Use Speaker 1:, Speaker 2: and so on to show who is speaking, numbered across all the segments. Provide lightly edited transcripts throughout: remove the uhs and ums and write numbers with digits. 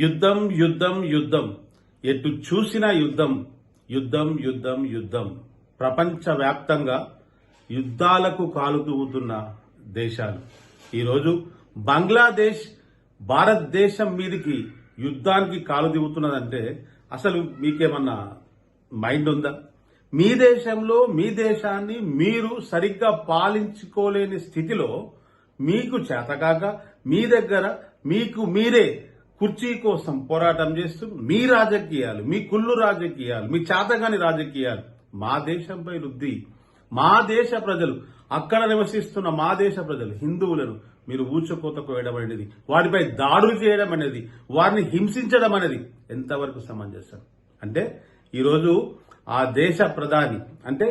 Speaker 1: యుద్ధం యుద్ధం యుద్ధం, ఎటు చూసినా యుద్ధం యుద్ధం యుద్ధం యుద్ధం. ప్రపంచవ్యాప్తంగా యుద్ధాలకు కాలుతూగుతున్న దేశాలు. ఈరోజు బంగ్లాదేశ్ భారతదేశం మీదికి యుద్ధానికి కాలు దిగుతున్నదంటే అసలు మీకేమన్నా మైండ్ ఉందా? మీ దేశంలో మీ దేశాన్ని మీరు సరిగ్గా పాలించుకోలేని స్థితిలో మీకు చేతకాక మీ దగ్గర మీకు మీరే కుర్చీ కోసం పోరాటం చేస్తూ మీ రాజకీయాలు, మీ కుళ్ళు రాజకీయాలు, మీ చేతగాని రాజకీయాలు మా దేశంపై రుద్ది మా దేశ ప్రజలు, అక్కడ నివసిస్తున్న మా దేశ ప్రజలు హిందువులను మీరు ఊచకోతకు వేయడం అనేది, వారిపై దాడులు చేయడం అనేది, వారిని హింసించడం అనేది ఎంతవరకు సమంజసం? అంటే ఈరోజు ఆ దేశ ప్రధాని అంటే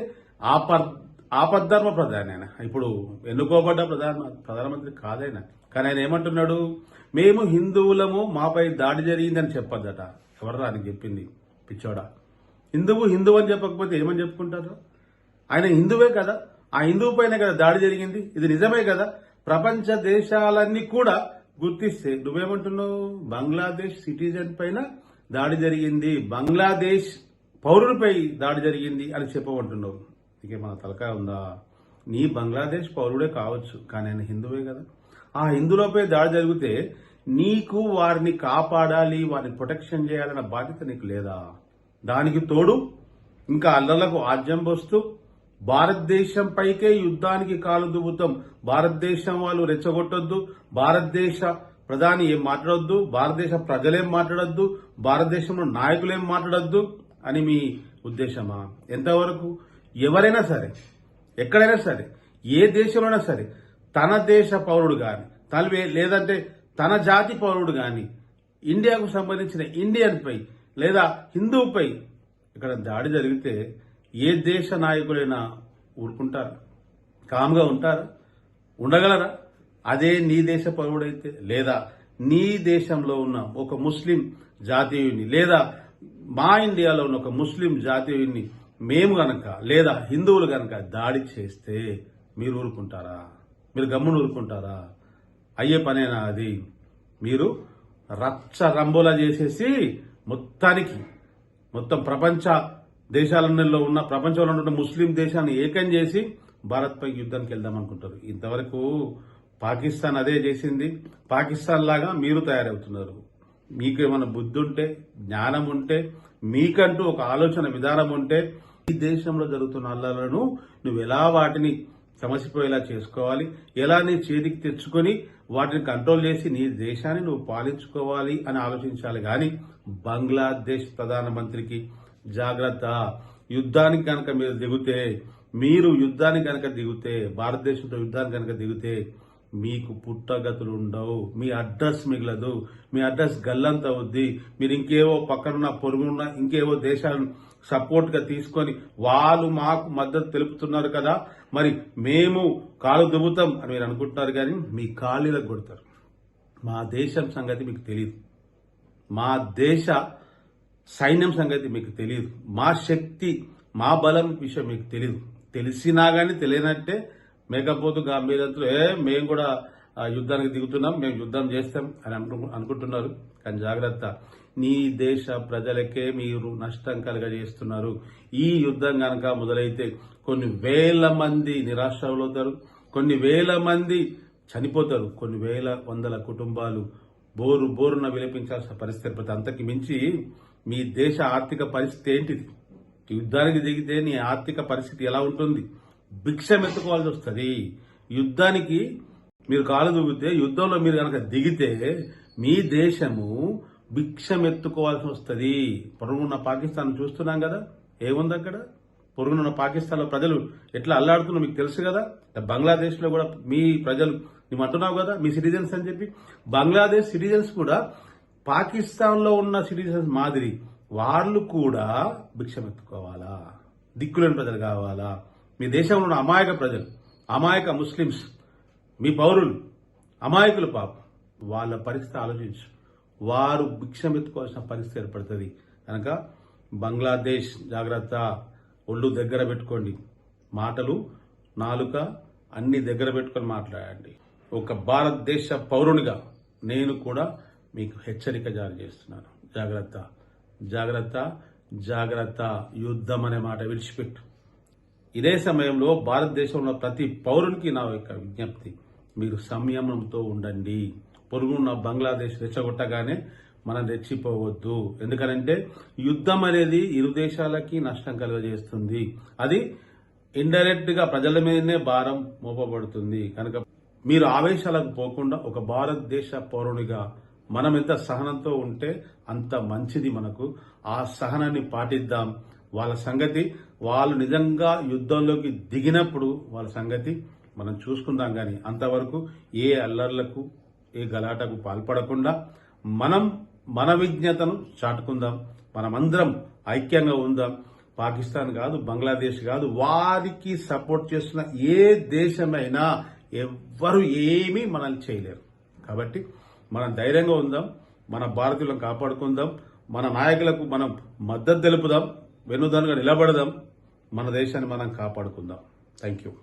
Speaker 1: ఆపద్ధర్మ ప్రధాని ఆయన, ఇప్పుడు ఎన్నుకోబడ్డ ప్రధానమంత్రి కాదైనా, కానీ ఆయన ఏమంటున్నాడు? మేము హిందువులము, మాపై దాడి జరిగిందని చెప్పొద్దట. ఎవరు అని చెప్పింది? పిచ్చోడా. హిందువు అని చెప్పకపోతే ఏమని చెప్పుకుంటారు? ఆయన హిందువే కదా, ఆ హిందువు పైన కదా దాడి జరిగింది, ఇది నిజమే కదా. ప్రపంచ దేశాలన్నీ కూడా గుర్తిస్తే నువ్వేమంటున్నావు? బంగ్లాదేశ్ సిటిజన్ పైన దాడి జరిగింది, బంగ్లాదేశ్ పౌరునిపై దాడి జరిగింది అని చెప్పమంటున్నావు. ఇక మన తలకాయ ఉందా? నీ బంగ్లాదేశ్ పౌరుడే కావచ్చు, కానీ ఆయన హిందువే కదా. ఆ హిందువులపై దాడి జరిగితే నీకు వారిని కాపాడాలి, వారిని ప్రొటెక్షన్ చేయాలన్న బాధ్యత నీకు లేదా? దానికి తోడు ఇంకా అల్లర్లకు ఆజ్యం పోస్తూ భారతదేశం పైకే యుద్ధానికి కాలు దువ్వుతాం, భారతదేశం వాళ్ళు రెచ్చగొట్టొద్దు, భారతదేశ ప్రధాని ఏం మాట్లాడొద్దు, భారతదేశ ప్రజలేం మాట్లాడొద్దు, భారతదేశంలో నాయకులేం మాట్లాడొద్దు అని మీ ఉద్దేశమా? ఎంతవరకు? ఎవరైనా సరే, ఎక్కడైనా సరే, ఏ దేశంలోనైనా సరే, తన దేశ పౌరుడు గాని లేదంటే తన జాతి పౌరుడు గాని ఇండియాకు సంబంధించిన ఇండియన్ పై లేదా హిందువుపై ఇక్కడ దాడి జరిగితే ఏ దేశ నాయకులైనా ఊరుకుంటారా? కామ్గా ఉంటారా? ఉండగలరా? అదే నీ దేశ పౌరుడైతే, లేదా నీ దేశంలో ఉన్న ఒక ముస్లిం జాతీయుని, లేదా మా ఇండియాలో ఉన్న ఒక ముస్లిం జాతీయుని మేము గనక లేదా హిందువులు గనక దాడి చేస్తే మీరు ఊరుకుంటారా? మీరు గమ్మున ఊరుకుంటారా? అయ్యే పనేనా అది? మీరు రచ్చ రంబోలా చేసేసి మొత్తం ప్రపంచ దేశాలలో ఉన్న ప్రపంచంలో ఉన్న ముస్లిం దేశాన్ని ఏకం చేసి భారత్పై యుద్ధానికి వెళ్దాం అనుకుంటారు. ఇంతవరకు పాకిస్తాన్ అదే చేసింది. పాకిస్తాన్ లాగా మీరు తయారవుతున్నారు. మీకు ఏమైనా బుద్ధి ఉంటే, జ్ఞానం ఉంటే, మీకంటూ ఒక ఆలోచన విధానం ఉంటే ఈ దేశంలో జరుగుతున్న అల్లర్లను నువ్వు ఎలా వాటిని సమసిపోయేలా చేసుకోవాలి, ఎలా నీ చేతికి తెచ్చుకొని వాటిని కంట్రోల్ చేసి నీ దేశాన్ని నువ్వు పాలించుకోవాలి అని ఆలోచించాలి. కానీ బంగ్లాదేశ్ ప్రధానమంత్రికి జాగ్రత్త, యుద్ధానికి కనుక మీరు యుద్ధానికి కనుక దిగితే, భారతదేశంతో యుద్ధానికి కనుక దిగితే మీకు పుట్టగతులు ఉండవు, మీ అడ్రస్ మిగలదు, మీ అడ్రస్ గల్లంత అవుద్ది. మీరు ఇంకేవో పక్కనున్న పొరుగున్న ఇంకేవో దేశాలను సపోర్ట్ గా తీసుకొని వాళ్ళు మాకు మద్దతు తెలుపుతున్నారు కదా, మరి మేము కాలు దువ్వుతాం అని మీరు అనుకుంటున్నారు. కానీ మీ కాళ్ళీలకు కొడతారు. మా దేశం సంగతి మీకు తెలియదు, మా దేశ సైన్యం సంగతి మీకు తెలియదు, మా శక్తి మా బలం విషయం మీకు తెలియదు. తెలిసినా గానీ తెలియనట్టే మేకపోతు గాంభీర్యంతో మేము కూడా యుద్ధానికి దిగుతున్నాం, మేము యుద్ధం చేస్తాం అని అనుకుంటున్నారు. కానీ జాగ్రత్త, నీ దేశ ప్రజలకే మీరు నష్టం కలుగజేస్తున్నారు. ఈ యుద్ధం కనుక మొదలైతే కొన్ని వేల మంది నిరాశలవుతారు, కొన్ని వేల మంది చనిపోతారు, కొన్ని వందల కుటుంబాలు బోరున విలపించాల్సిన పరిస్థితి ఏర్పడుతుంది. అంతకు మించి మీ దేశ ఆర్థిక పరిస్థితి ఏంటిది? యుద్ధానికి దిగితే నీ ఆర్థిక పరిస్థితి ఎలా ఉంటుంది? భిక్షం ఎత్తుకోవాల్సి వస్తుంది. యుద్ధానికి మీరు కాలు దువ్వితే, యుద్ధంలో మీరు కనుక దిగితే మీ దేశము భిక్షం ఎత్తుకోవాల్సి వస్తుంది. పొరుగున్న పాకిస్తాన్ చూస్తున్నాం కదా, ఏముంది అక్కడ? పొరుగున్న పాకిస్తాన్ లో ప్రజలు ఎట్లా అల్లాడుతున్నా మీకు తెలుసు కదా. బంగ్లాదేశ్ లో కూడా మీ ప్రజలు, నువ్వు అంటున్నావు కదా మీ సిటిజన్స్ అని చెప్పి, బంగ్లాదేశ్ సిటిజన్స్ కూడా పాకిస్తాన్ లో ఉన్న సిటిజన్స్ మాదిరి వాళ్ళు కూడా భిక్షం ఎత్తుకోవాలా? దిక్కులేని ప్రజలు కావాలా? మీ దేశంలో ఉన్న అమాయక ప్రజలు, అమాయక ముస్లిమ్స్, మీ పౌరులు అమాయకులు, పాపం వాళ్ళ పరిస్థితి ఆలోచించు. వారు భిక్షం ఎత్తుకోవాల్సిన పరిస్థితి ఏర్పడుతుంది. కనుక బంగ్లాదేశ్ జాగ్రత్త, ఒళ్ళు దగ్గర పెట్టుకోండి, మాటలు నాలుక అన్ని దగ్గర పెట్టుకొని మాట్లాడండి. ఒక భారతదేశ పౌరునిగా నేను కూడా మీకు హెచ్చరిక జారీ చేస్తున్నాను. జాగ్రత్త, జాగ్రత్త, జాగ్రత్త. యుద్ధం అనే మాట విడిచిపెట్టు. ఇదే సమయంలో భారతదేశంలో ప్రతి పౌరునికి నా యొక్క విజ్ఞప్తి, మీరు సంయమనంతో ఉండండి. పొరుగున్న బంగ్లాదేశ్ రెచ్చగొట్టగానే మనం రెచ్చిపోవద్దు. ఎందుకనంటే యుద్ధం అనేది ఇరు దేశాలకి నష్టం కలుగజేస్తుంది. అది ఇండైరెక్ట్ గా ప్రజల మీదనే భారం మోపబడుతుంది. కనుక మీరు ఆవేశాలకు పోకుండా ఒక భారతదేశ పౌరునిగా మనం ఎంత సహనంతో ఉంటే అంత మంచిది మనకు. ఆ సహనాన్ని పాటిద్దాం. వాళ్ళ సంగతి వాళ్ళు నిజంగా యుద్ధంలోకి దిగినప్పుడు వాళ్ళ సంగతి మనం చూసుకుందాం. కానీ అంతవరకు ఏ అల్లర్లకు ఏ గలాటకు పాల్పడకుండా మనం మన విజ్ఞతను చాటుకుందాం. మనమందరం ఐక్యంగా ఉందాం. పాకిస్తాన్ కాదు, బంగ్లాదేశ్ కాదు, వారికి సపోర్ట్ చేస్తున్న ఏ దేశమైనా ఎవ్వరు ఏమీ మనల్ని చేయలేరు. కాబట్టి మనం ధైర్యంగా ఉందాం. మన భారతీయులను కాపాడుకుందాం. మన నాయకులకు మనం మద్దతు తెలుపుదాం. వెన్నుదన్నుగా నిలబడదాం. మన దేశాన్ని మనం కాపాడుకుందాం. Thank you.